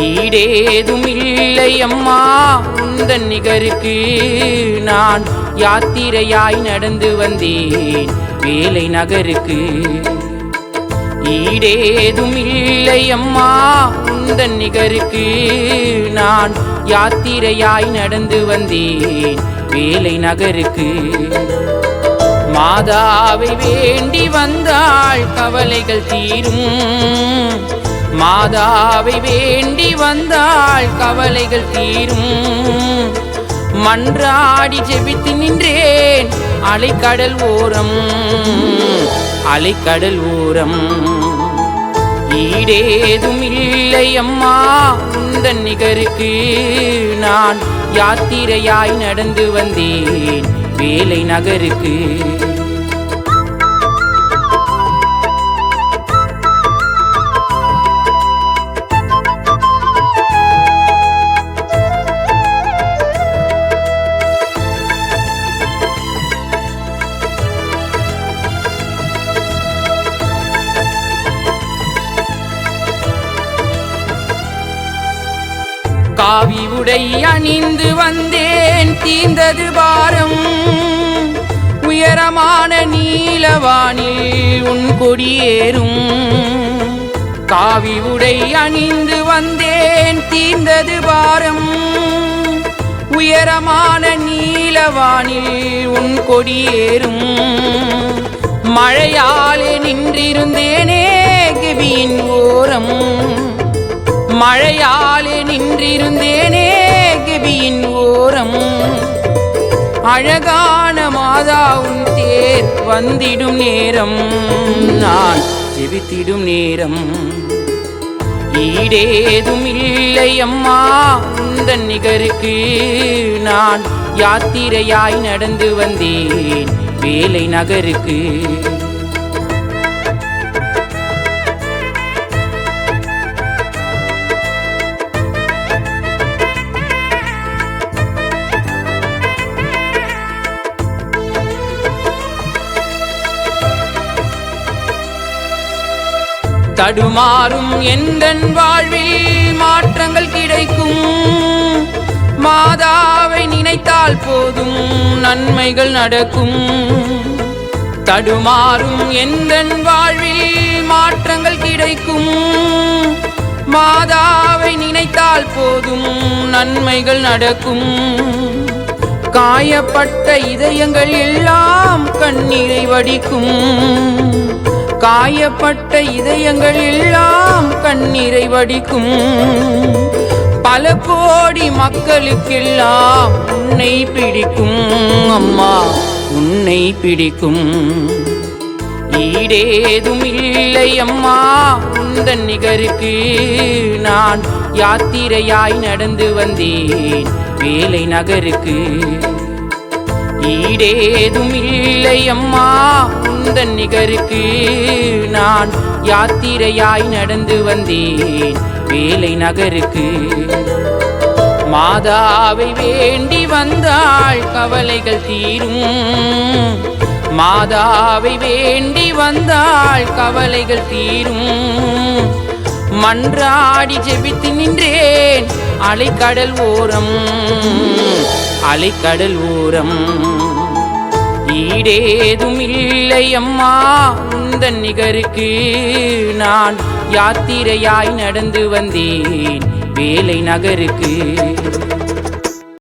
ஈடேதும் இல்லை அம்மா உந்தன் நிகருக்கு. நான் யாத்திரையாய் நடந்து வந்தேன் வேலை நகருக்கு. ஈடேதும் இல்லை அம்மா உந்தன் நிகருக்கு. நான் யாத்திரையாய் நடந்து வந்தேன் வேலை நகருக்கு. மாதாவை வேண்டி வந்தாள் கவலைகள் தீரும். மாதாவை வேண்டி வந்தாள் கவலைகள் தீரும். மன்றாடி ஜெபித்து நின்றேன் அலைக்கடல் ஓரம். அலைக்கடல் ஓரம். ஈடேதும் இல்லை அம்மா உந்தன் நிகருக்கு. நான் யாத்திரையாய் நடந்து வந்தேன் வேலை நகருக்கு. காவி உடை அணிந்து வந்தேன் தீர்ந்தது பாரம். உயரமான நீலவானில் உன் கொடியேறும். காவி உடை அணிந்து வந்தேன் தீர்ந்தது பாரம். உயரமான நீலவானில் உன் கொடியேறும். மழையாலே நின்றிருந்தேனே கெபியின் ஓரம். மழையாலே நின்றிருந்தேனே கெபியின் ஓரம். அழகான மாதா உன் தேர் வந்திடும் நேரம். நான் ஜெபித்திடும் நேரம். ஈடேதும் இல்லை அம்மா உந்தன் நிகருக்கு. நான் யாத்திரையாய் நடந்து வந்தேன் வேலை நகருக்கு. தடுமாறும் எந்தன் வாழ்வில் மாற்றங்கள் கிடைக்கும். மாதாவை நினைத்தால் போதும் நன்மைகள் நடக்கும். தடுமாறும் எந்தன் வாழ்வில் மாற்றங்கள் கிடைக்கும். மாதாவை நினைத்தால் போதும் நன்மைகள் நடக்கும். காயப்பட்ட இதயங்கள் எல்லாம் கண்ணீரை வடிக்கும். காயப்பட்ட இதயங்கள் எல்லாம் கண்ணீரை வடிக்கும். பல கோடி மக்களுக்கெல்லாம் உன்னை பிடிக்கும் அம்மா உன்னை பிடிக்கும். ஈடேதும் இல்லை அம்மா உந்தன் நிகருக்கு. நான் யாத்திரையாய் நடந்து வந்தேன் வேலை நகருக்கு. ஈடேதும் இல்லை அம்மா உந்தன் நிகருக்கு. நான் யாத்திரையாய் நடந்து வந்தேன் வேலை நகருக்கு. மாதாவை வேண்டி வந்தாள் கவலைகள் தீரும். மாதாவை வேண்டி வந்தாள் கவலைகள் தீரும். மன்றாடி ஜெபித்து நின்றேன் அலைக்கடல் ஓரம். அலைக்கடல் ஓரம். ஈடேதும் இல்லை அம்மா உந்தன் நிகருக்கு. நான் யாத்திரையாய் நடந்து வந்தேன் வேலை நகருக்கு.